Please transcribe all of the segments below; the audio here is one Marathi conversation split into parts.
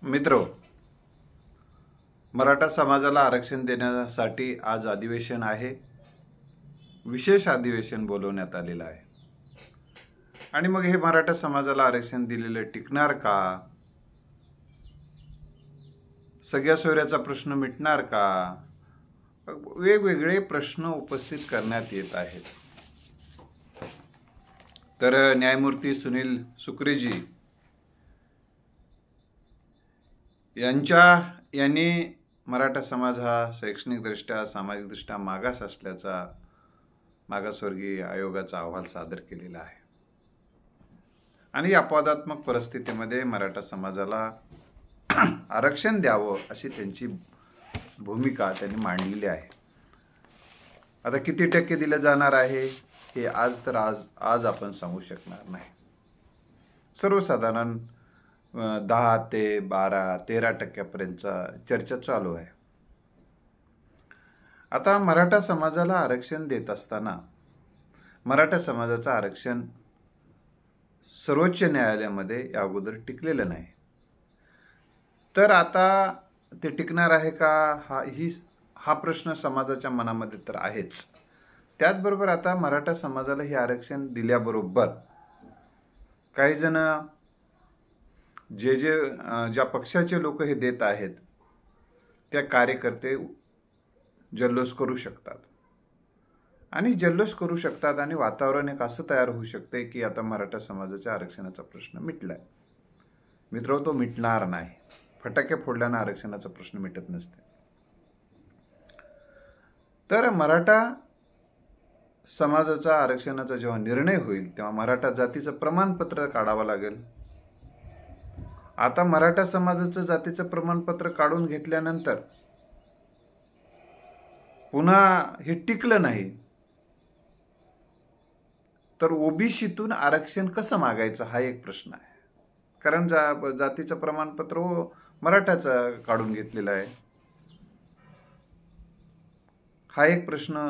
मित्रो, मराठा समाजाला आरक्षण देण्यासाठी आज अधिवेशन आहे. विशेष अधिवेशन बोलवण्यात आलेलं आहे. आणि मग हे मराठा समाजाला आरक्षण दिलेलं टिकणार का? सगळ्या सोयऱ्याचा प्रश्न मिटणार का? वेगवेगळे प्रश्न उपस्थित करण्यात येत आहेत. तर न्यायमूर्ती सुनील सुक्रेजी यांनी मराठा समाज हा शैक्षणिकदृष्ट्या सामाजिकदृष्ट्या मागास असल्याचा मागासवर्गीय आयोगाचा अहवाल सादर केलेला आहे. आणि अपवादात्मक परिस्थितीमध्ये मराठा समाजाला आरक्षण द्यावं अशी त्यांची भूमिका त्यांनी मांडलेली आहे. आता किती टक्के दिलं जाणार आहे हे आज आपण सांगू शकणार नाही. सर्वसाधारण 10 ते 12, 13% चर्चा चालू आहे. आता मराठा समाजाला आरक्षण देत असताना मराठा समाजाचं आरक्षण सर्वोच्च न्यायालयामध्ये या अगोदर टिकलेलं नाही. तर आता ते टिकणार आहे का हा प्रश्न समाजाच्या मनामध्ये तर आहेच. त्याचबरोबर आता मराठा समाजाला हे आरक्षण दिल्याबरोबर काही जण ज्या पक्षाचे लोक हे देत आहेत त्या कार्यकर्ते जल्लोष करू शकतात आणि वातावरण एक असं तयार होऊ शकते की आता मराठा समाजाच्या आरक्षणाचा प्रश्न मिटलाय. मित्र, तो मिटणार नाही. फटाके फोडल्यानं आरक्षणाचा प्रश्न मिटत नसते. तर मराठा समाजाचा आरक्षणाचा जेव्हा निर्णय होईल तेव्हा मराठा जातीचं प्रमाणपत्र काढावं लागेल. आता मराठा समाजाचं जातीचं प्रमाणपत्र काढून घेतल्यानंतर पुन्हा हे टिकलं नाही तर ओबीसीतून आरक्षण कसं मागायचं हा एक प्रश्न आहे. कारण जातीचं प्रमाणपत्र मराठाचं काढून घेतलेलं आहे. हा एक प्रश्न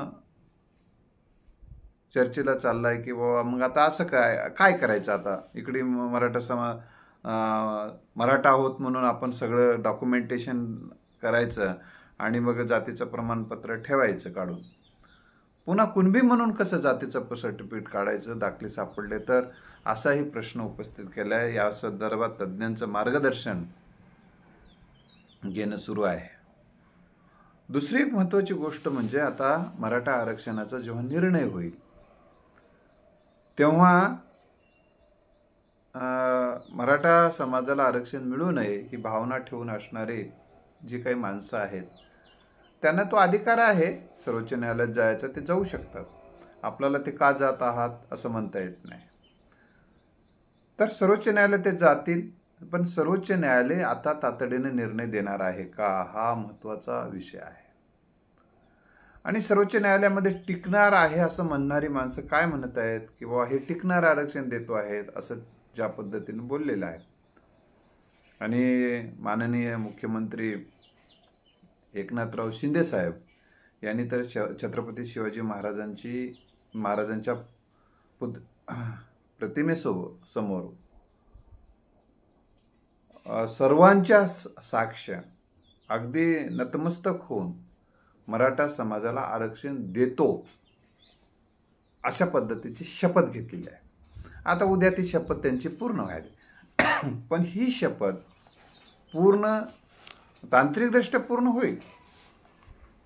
चर्चेला चाललाय की बाबा मग आता असं काय करायचं. आता इकडे मराठा आहोत म्हणून आपण सगळं डॉक्युमेंटेशन करायचं आणि मग जातीचं प्रमाणपत्र ठेवायचं काढून. पुन्हा कुणबी म्हणून कसं जातीचं सर्टिफिकेट काढायचं, दाखले सापडले तर, असाही प्रश्न उपस्थित केला आहे. या संदर्भात तज्ज्ञांचं मार्गदर्शन घेणं सुरू आहे. दुसरी एक महत्त्वाची गोष्ट म्हणजे आता मराठा आरक्षणाचा जेव्हा निर्णय होईल तेव्हा मराठा समाजाला आरक्षण मिळू नये ही भावना ठेवून असणारे जी काही माणसं आहेत त्यांना तो अधिकार आहे सर्वोच्च न्यायालयात जायचं. ते जाऊ शकतात. आपल्याला ते का जात आहात असं म्हणता येत नाही. तर सर्वोच्च न्यायालय ते जातील. पण सर्वोच्च न्यायालय आता तातडीने निर्णय देणार आहे का हा महत्त्वाचा विषय आहे. आणि सर्वोच्च न्यायालयामध्ये टिकणार आहे असं म्हणणारी माणसं काय म्हणत आहेत की बाबा हे टिकणार आरक्षण देतो आहेत असं ज्या पद्धतीने बोललेलं आहे. आणि माननीय मुख्यमंत्री एकनाथराव शिंदे साहेब यांनी तर छत्रपती शिवाजी महाराजांच्या प्रतिमेसमोर सर्वांच्या साक्ष अगदी नतमस्तक होऊन मराठा समाजाला आरक्षण देतो अशा पद्धतीची शपथ घेतलेली आहे. आता उद्या ती शपथ त्यांची पूर्ण व्हावी. पण ही शपथ पूर्ण तांत्रिकदृष्ट्या पूर्ण होईल.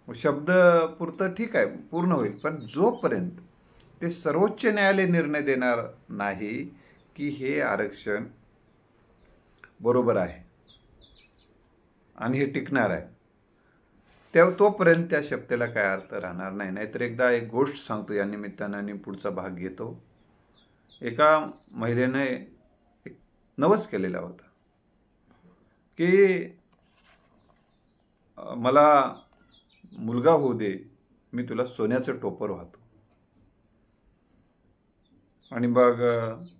शब्द पुरतं ठीक आहे, पूर्ण होईल. पण जोपर्यंत ते सर्वोच्च न्यायालय निर्णय देणार नाही की हे आरक्षण बरोबर आहे आणि हे टिकणार आहे तोपर्यंत त्या शब्दाला काय अर्थ राहणार नाही. नाहीतर एकदा एक गोष्ट सांगतो या निमित्तानं आणि पुढचा भाग घेतो. एका महिलेने एक नवस केलेला होता की मला मुलगा होऊ दे, मी तुला सोन्याचं टोपर वाहतो. आणि मग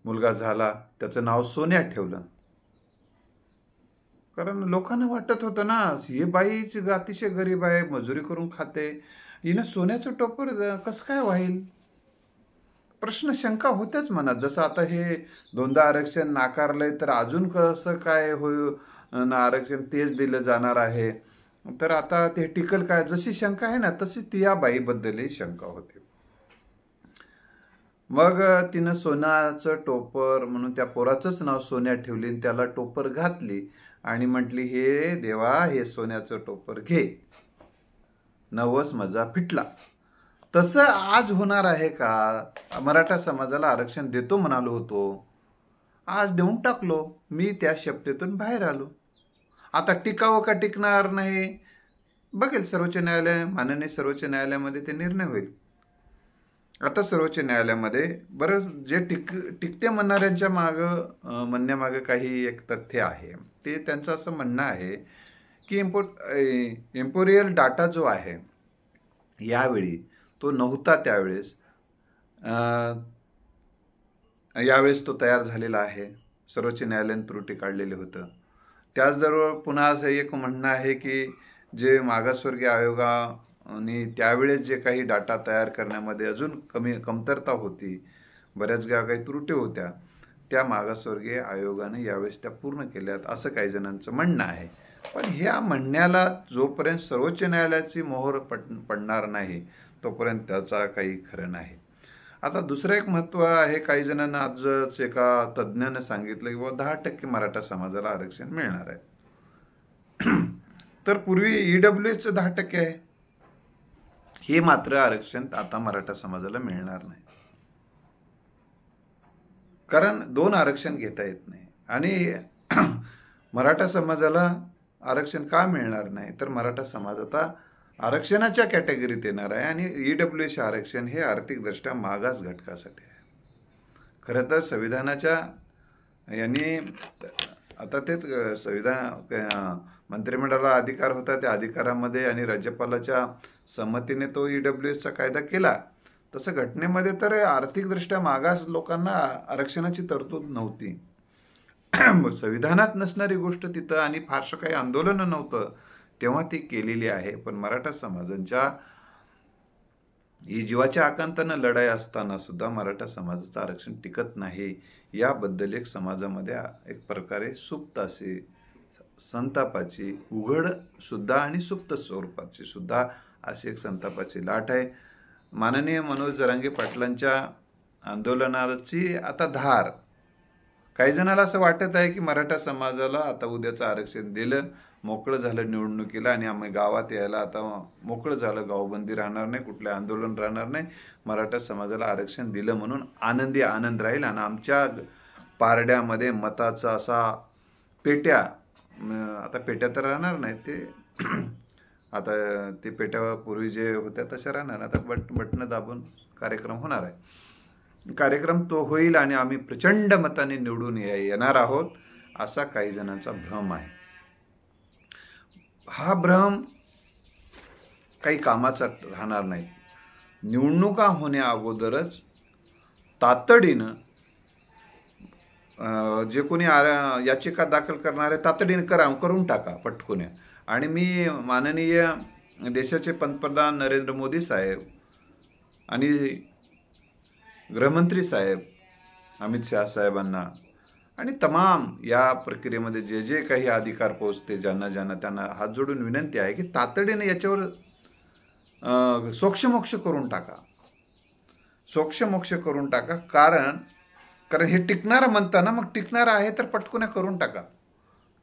मुलगा झाला, त्याचं नाव सोन्या ठेवलं. कारण लोकांना वाटत होतं ना ही बाईची अतिशय गरीब आहे, मजुरी करून खाते, हिनं सोन्याचं टोपर कसं काय वाहील. प्रश्न शंका होत्याच मनात. जसं आता हे 2दा आरक्षण नाकारलंय तर अजून कसं काय आरक्षण तेच दिलं जाणार आहे, तर आता ते टिकल काय? जशी शंका आहे ना तशीच ती या बाईबद्दलही शंका होती. मग तिनं सोन्याचं टोपर म्हणून त्या पोराचंच नाव सोन्या ठेवली आणि त्याला टोपर घातली आणि म्हटली, हे देवा, हे सोन्याचं टोपर घे, नवस माझा फिटला. तसं आज होणार आहे का? मराठा समाजाला आरक्षण देतो म्हणालो होतो, आज देऊन टाकलो, मी त्या शपथेतून बाहेर आलो. आता टिकावं का टिकणार नाही बघेल सर्वोच्च न्यायालय, माननीय सर्वोच्च न्यायालयामध्ये ते निर्णय होईल. आता सर्वोच्च न्यायालयामध्ये बरंच जे टिकते म्हणणाऱ्यांच्या म्हणण्यामागं काही एक तथ्य आहे. ते त्यांचं असं म्हणणं आहे की एम्पोरियल डाटा जो आहे यावेळी तो नव्हता त्यावेळेस, यावेळेस तो तयार झालेला आहे. सर्वोच्च न्यायालयाने त्रुटी काढलेलं होतं. त्याचबरोबर पुन्हा असं एक म्हणणं आहे की जे मागासवर्गीय आयोगाने त्यावेळेस जे काही डाटा तयार करण्यामध्ये अजून कमतरता होती, बऱ्याच काही त्रुटी होत्या, त्या मागासवर्गीय आयोगाने यावेळेस त्या पूर्ण केल्यात असं काही जणांचं म्हणणं आहे. पण ह्या म्हणण्याला जोपर्यंत सर्वोच्च न्यायालयाची मोहर पडणार नाही तोपर्यंत त्याचा काही खरं नाही. आता दुसरं एक महत्त्व आहे, काही जणांना आजच एका तज्ज्ञानं सांगितलं की 10% मराठा समाजाला आरक्षण मिळणार आहे. तर पूर्वी EWSचं 10% आहे. हे मात्र आरक्षण आता मराठा समाजाला मिळणार नाही, कारण 2 आरक्षण घेता येत नाही. आणि मराठा समाजाला आरक्षण का मिळणार नाही, तर मराठा समाज आता आरक्षणाच्या कॅटेगरीत येणार आहे आणि EWS आरक्षण हे आर्थिकदृष्ट्या मागास घटकासाठी आहे. खरं तर संविधानाच्या यांनी आता ते संविधान मंत्रिमंडळाला अधिकार होता, त्या अधिकारामध्ये आणि राज्यपालाच्या संमतीने तो EWSचा कायदा केला. तसं घटनेमध्ये तर आर्थिकदृष्ट्या मागास लोकांना आरक्षणाची तरतूद नव्हती. संविधानात नसणारी गोष्ट तिथं आणि फारसं काही आंदोलन नव्हतं तेव्हा ती केलेली आहे. पण मराठा समाजांच्या ही जीवाच्या आकांतानं लढाई असताना सुद्धा मराठा समाजाचं आरक्षण टिकत नाही, याबद्दल एक समाजामध्ये एक प्रकारे सुप्त अशी संतापाची, उघड सुद्धा आणि सुप्त स्वरूपाची सुद्धा अशी एक संतापाची लाट आहे. माननीय मनोज जरांगे पाटलांच्या आंदोलनाची आता धार, काही जणांना असं वाटत आहे की मराठा समाजाला आता उद्याचं आरक्षण दिलं, मोकळं झालं निवडणुकीला आणि आम्ही गावात यायला आता मोकळं झालं, गावबंदी राहणार नाही, कुठले आंदोलन राहणार नाही, मराठा समाजाला आरक्षण दिलं म्हणून आनंदी आनंद राहील आणि आमच्या पारड्यामध्ये मताचा असा पेट्या, आता पेट्या तर राहणार नाही, ते आता ते पेट्या पूर्वी जे होत्या तशा राहणार, आता बटणं दाबून कार्यक्रम होणार आहे. कार्यक्रम तो होईल आणि आम्ही प्रचंड मताने निवडून येणार आहोत असा काही जणांचा भ्रम आहे. हा भ्रम काही कामाचा राहणार नाही. निवडणुका होण्या अगोदरच तातडीनं जे कोणी याचिका दाखल करणारे तातडीनं करून टाका पटकून. आणि मी माननीय देशाचे पंतप्रधान नरेंद्र मोदी साहेब आणि गृहमंत्री साहेब अमित शाह साहेबांना आणि तमाम या प्रक्रियेमध्ये जे जे काही अधिकार पोहोचते ज्यांना त्यांना हात जोडून विनंती आहे की तातडीने याच्यावर सोक्षमोक्ष करून टाका. कारण हे टिकणारं म्हणताना मग टिकणारं आहे तर पटकन करून टाका.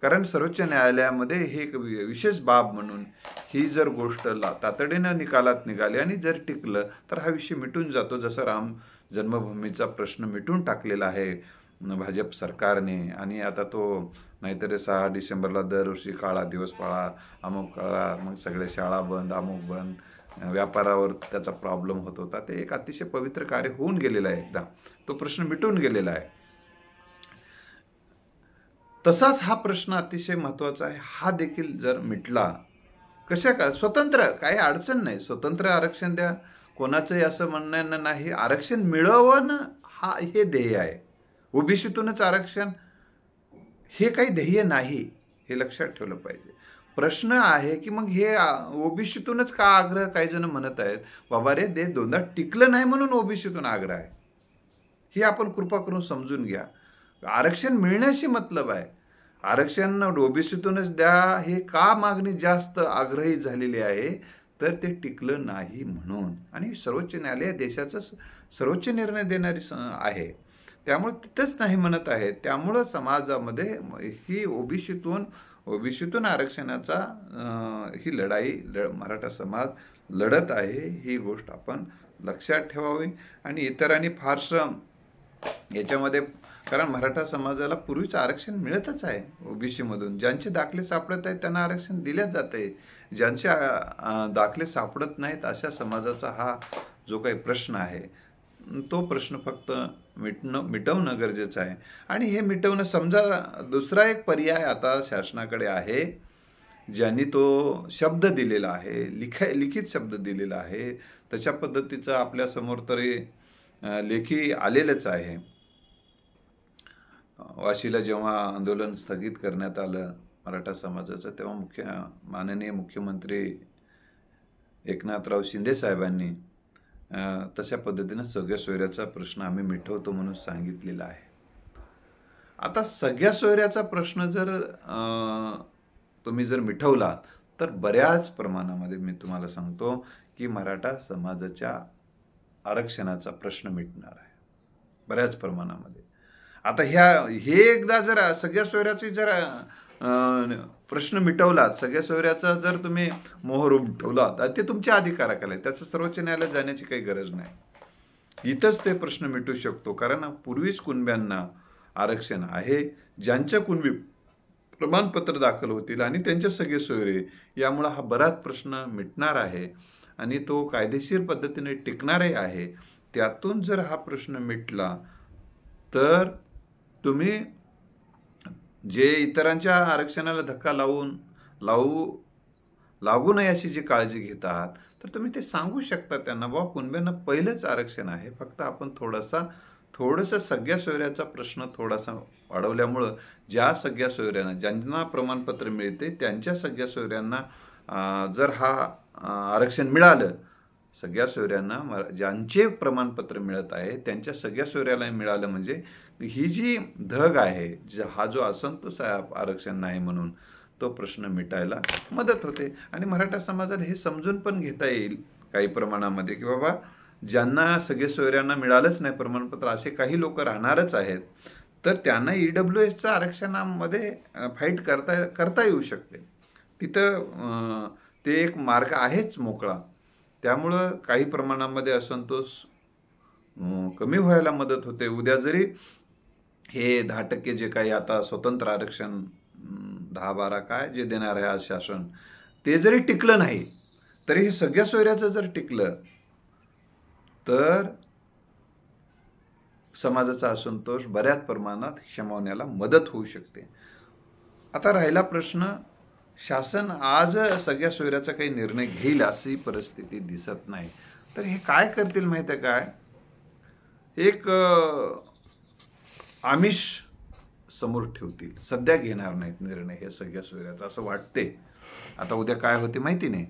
कारण सर्वोच्च न्यायालयामध्ये हे एक विशेष बाब म्हणून ही जर गोष्ट तातडीनं निकालात निघाली आणि जर टिकलं तर हा विषय मिटून जातो. जसं राम जन्मभूमीचा प्रश्न मिटून टाकलेला आहे भाजप सरकारने. आणि आता तो नाहीतर 6 डिसेंबरला दरवर्षी काळा दिवस पाळा, अमुक काळा, मग सगळे शाळा बंद, अमुक बंद, व्यापारावर त्याचा प्रॉब्लेम होत होता. ते एक अतिशय पवित्र कार्य होऊन गेलेलं आहे, एकदा तो प्रश्न मिटून गेलेला आहे. तसाच हा प्रश्न अतिशय महत्त्वाचा आहे. हा देखील जर मिटला, स्वतंत्र काही अडचण नाही, स्वतंत्र आरक्षण द्या, कोणाचंही असं म्हणणं नाही. आरक्षण मिळवणं हे ध्येय आहे. ओबीसीतूनच आरक्षण हे काही ध्येय नाही, हे लक्षात ठेवलं पाहिजे. प्रश्न आहे की मग हे ओबीसीतूनच का आग्रह, काही जण म्हणत आहेत बाबा रे ते दोनदा टिकलं नाही म्हणून ओबीसीतून आग्रह आहे. हे आपण कृपा करून समजून घ्या. आरक्षण मिळण्याशी मतलब आहे. आरक्षण ओबीसीतूनच द्या हे का मागणी जास्त आग्रही झालेली आहे, तर ते टिकलं नाही म्हणून. आणि सर्वोच्च न्यायालय देशाचा सर्वोच्च निर्णय देणारी आहे, त्यामुळे तिथंच नाही म्हणत आहे. त्यामुळं समाजामध्ये ही ओबीसीतून आरक्षणाचा ही लढाई मराठा समाज लढत आहे, ही गोष्ट आपण लक्षात ठेवावी. आणि इतरांनी फारसं याच्यामध्ये, कारण मराठा समाजाला पूर्वीच आरक्षण मिळतच आहे ओबीसीमधून. ज्यांचे दाखले सापडत आहेत त्यांना आरक्षण दिल्याच जाते. ज्यांचे दाखले सापडत नाहीत अशा समाजाचा हा जो काही प्रश्न आहे, तो प्रश्न फक्त मिटवणं गरजेचं आहे. आणि हे मिटवणं, समजा दुसरा एक पर्याय आता शासनाकडे आहे, ज्यांनी तो शब्द दिलेला आहे, लिखित शब्द दिलेला आहे, तशा पद्धतीचं आपल्यासमोर तरी लेखी आलेलंच आहे. वाशीला जेव्हा आंदोलन स्थगित करण्यात आलं मराठा समाजाचं, तेव्हा माननीय मुख्यमंत्री एकनाथराव शिंदे साहेबांनी तशा पद्धतीनं सगळ्या सोयऱ्याचा प्रश्न आम्ही मिटवतो म्हणून सांगितलेला आहे. आता सगळ्या सोयऱ्याचा प्रश्न जर तुम्ही जर मिटवला तर बऱ्याच प्रमाणामध्ये मी तुम्हाला सांगतो की मराठा समाजाच्या आरक्षणाचा प्रश्न मिटणार आहे बऱ्याच प्रमाणामध्ये. आता हे एकदा जर सगळ्या सोयऱ्याची जर प्रश्न मिटवलात, सगळ्या सोयऱ्याचा जर तुम्ही मोहर उमटवलात, ते तुमच्या अधिकाराखाली आहे, त्याचं सर्वोच्च न्यायालयात जाण्याची काही गरज नाही. इथंच ते प्रश्न मिटू शकतो. कारण पूर्वीच कुणब्यांना आरक्षण आहे, ज्यांच्या कुणबी प्रमाणपत्र दाखल होतील आणि त्यांचे सगळे सोयरे, यामुळे हा बराच प्रश्न मिटणार आहे आणि तो कायदेशीर पद्धतीने टिकणारही आहे. त्यातून जर हा प्रश्न मिटला तर तुम्ही जे इतरांच्या आरक्षणाला धक्का लागू नये अशी जी काळजी घेतात, तर तुम्ही ते सांगू शकता त्यांना, बाबा कुणब्यांना पहिलंच आरक्षण आहे, फक्त आपण थोडंसं सगळ्या सोयऱ्याचा प्रश्न थोडासा वाढवल्यामुळं ज्या सगळ्या सोयऱ्यांना, ज्यांना प्रमाणपत्र मिळते त्यांच्या सगळ्या सोयऱ्यांना जर हा आरक्षण मिळालं, सगळ्या सोयऱ्यांना ज्यांचे प्रमाणपत्र मिळत आहे त्यांच्या सगळ्या सोयऱ्याला मिळालं, म्हणजे ही जी धग आहे, हा जो असंतोष आहे आरक्षण नाही म्हणून, तो प्रश्न मिटायला मदत होते. आणि मराठा समाजाला हे समजून पण घेता येईल काही प्रमाणामध्ये की बाबा ज्यांना सगळे सोयऱ्यांना मिळालंच नाही प्रमाणपत्र, असे काही लोक राहणारच आहेत, तर त्यांना EWSच्या आरक्षणामध्ये फाईट करता येऊ शकते. तिथं ते एक मार्ग आहेच मोकळा. त्यामुळं काही प्रमाणामध्ये असंतोष कमी व्हायला मदत होते. उद्या जरी हे 10% जे काही आता स्वतंत्र आरक्षण 10-12 काय जे देणार आहे आज शासन, ते जरी टिकलं नाही तरी हे सगळ्या सोयऱ्याचं जर टिकलं तर समाजाचा असंतोष बऱ्याच प्रमाणात शमवण्याला मदत होऊ शकते. आता राहिला प्रश्न, शासन आज सगळ्या सोयऱ्याचा काही निर्णय घेईल अशी परिस्थिती दिसत नाही. तर हे काय करतील माहिती आहे काय, एक आमिष समोर ठेवतील, सध्या घेणार नाहीत निर्णय हे सगळ्या सोयऱ्याचा असं वाटते. आता उद्या काय होते माहिती नाही,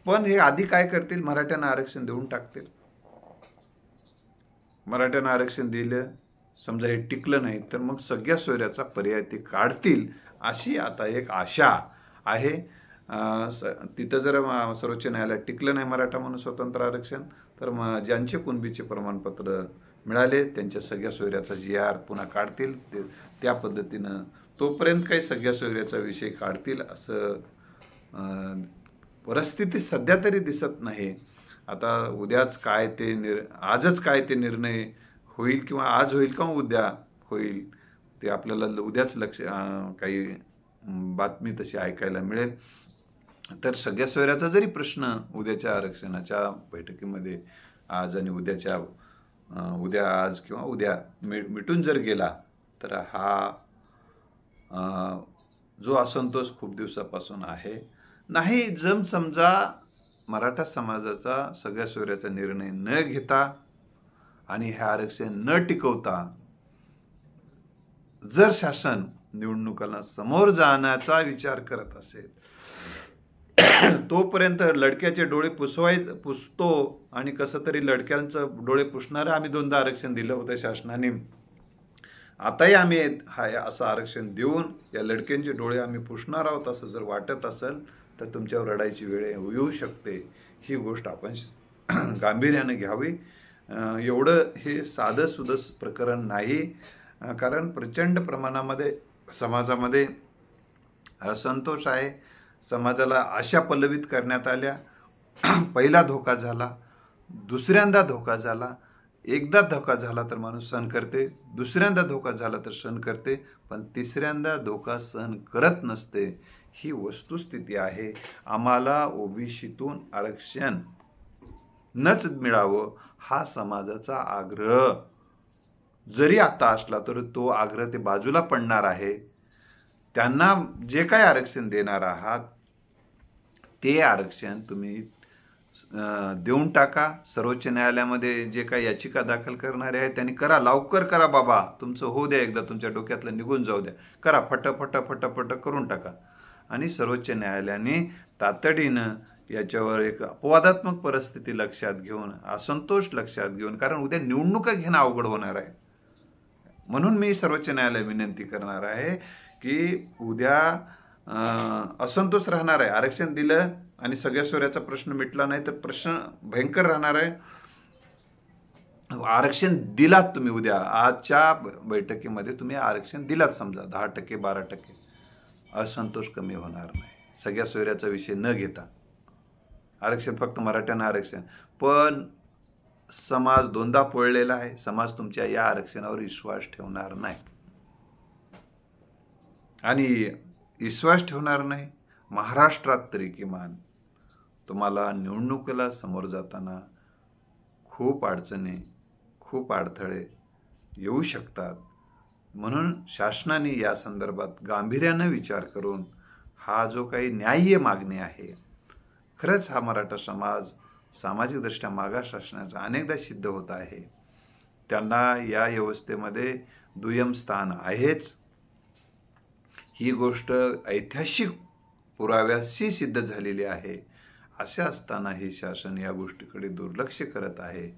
पण हे आधी काय करतील, मराठ्यांना आरक्षण देऊन टाकतील. मराठ्यांना आरक्षण दिलं, समजा हे टिकलं नाही तर मग सगळ्या सोयऱ्याचा पर्याय ते काढतील अशी आता एक आशा आहे. तिथं जर सर्वोच्च न्यायालयात टिकलं नाही मराठा म्हणून स्वतंत्र आरक्षण, तर ज्यांचे कुणबीचे प्रमाणपत्र मिळाले त्यांच्या सगळ्या सोयऱ्याचा GR पुन्हा काढतील. त्या पद्धतीनं तोपर्यंत काही सगळ्या सोयऱ्याचा विषय काढतील असं परिस्थिती सध्या तरी दिसत नाही. आता आजच काय ते निर्णय होईल किंवा आज होईल किंवा उद्या होईल ते आपल्याला उद्याच काही बातमी तशी ऐकायला मिळेल. तर सगळ्या सोयऱ्याचा जरी प्रश्न उद्याच्या आरक्षणाच्या बैठकीमध्ये आज आणि उद्या आज किंवा उद्या मिटून जर गेला तर हा जो असंतोष खूप दिवसापासून आहे नाही, जम समजा मराठा समाजाचा सगळ्या सोयऱ्याचा निर्णय न घेता आणि हे आरक्षण न टिकवता जर शासन निवडणुकांना समोर जाण्याचा विचार करत असेल, तोपर्यंत लडक्याचे डोळे पुसतो आणि कसं तरी लडक्यांचं डोळे पुसणारं आम्ही 2दा आरक्षण दिलं होतं शासनाने, आताही आम्ही असं आरक्षण देऊन या लडक्यांचे डोळे आम्ही पुसणार आहोत असं जर वाटत असेल तर तुमच्यावर रडायची वेळ येऊ शकते. ही गोष्ट आपण गांभीर्याने घ्यावी. एवढं हे साधं सुधं प्रकरण नाही. कारण प्रचंड प्रमाणामध्ये समाजामध्ये असंतोष आहे. समाजाला आशा पल्लवित करण्यात आल्या. पहिला धोका झाला, दुसऱ्यांदा धोका झाला. एकदा धोका झाला तर माणूस सहन करते, दुसऱ्यांदा धोका झाला तर सहन करते, पण तिसऱ्यांदा धोका सहन करत नसते. ही वस्तुस्थिती आहे. आम्हाला ओबीसीतून आरक्षण नच मिळावं हा समाजाचा आग्रह जरी आता असला तर तो आग्रह ते बाजूला पडणार आहे. त्यांना जे काय आरक्षण देणार आहात ते आरक्षण तुम्ही देऊन टाका. सर्वोच्च न्यायालयामध्ये जे काही याचिका दाखल करणारे आहेत त्यांनी करा, लवकर करा बाबा, तुमचं होऊ द्या, एकदा तुमच्या डोक्यातलं निघून जाऊ द्या, करा, फट करून टाका. आणि सर्वोच्च न्यायालयाने तातडीनं याच्यावर एक अपवादात्मक परिस्थिती लक्षात घेऊन, असंतोष लक्षात घेऊन, कारण उद्या निवडणुका घेणं अवघड होणार आहे. म्हणून मी सर्वोच्च न्यायालयाला विनंती करणार आहे की उद्या असंतोष राहणार आहे. आरक्षण दिलं आणि सगळ्या सोयऱ्याचा प्रश्न मिटला नाही तर प्रश्न भयंकर राहणार आहे. आरक्षण दिलात तुम्ही, उद्या आजच्या बैठकीमध्ये तुम्ही आरक्षण दिलात, समजा 10%, 12%, असंतोष कमी होणार नाही. सगळ्या सोयऱ्याचा विषय न घेता आरक्षण, फक्त मराठ्यांना आरक्षण. पण समाज दोनदा पोळलेला आहे. समाज तुमच्या या आरक्षणावर विश्वास ठेवणार नाही. आणि विश्वास ठेवणार नाही महाराष्ट्रात तरी किमान तुम्हाला निवडणुकीला समोर जाताना खूप अडचणी, खूप अडथळे येऊ शकतात. म्हणून शासनाने या संदर्भात गांभीर्यानं विचार करून हा जो काही न्याय्य मागणी आहे, खरंच हा मराठा समाज सामाजिकदृष्ट्या मागास असण्याचा अनेकदा सिद्ध होत आहे. त्यांना या व्यवस्थेमध्ये दुय्यम स्थान आहेच. ही गोष्ट ऐतिहासिक पुराव्याशी सिद्ध झालेली आहे. असे असतानाही शासन या गोष्टीकडे दुर्लक्ष करत आहे.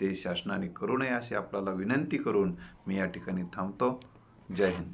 ते शासनाने करू नये अशी आपल्याला विनंती करून मी या ठिकाणी थांबतो. जय हिंद.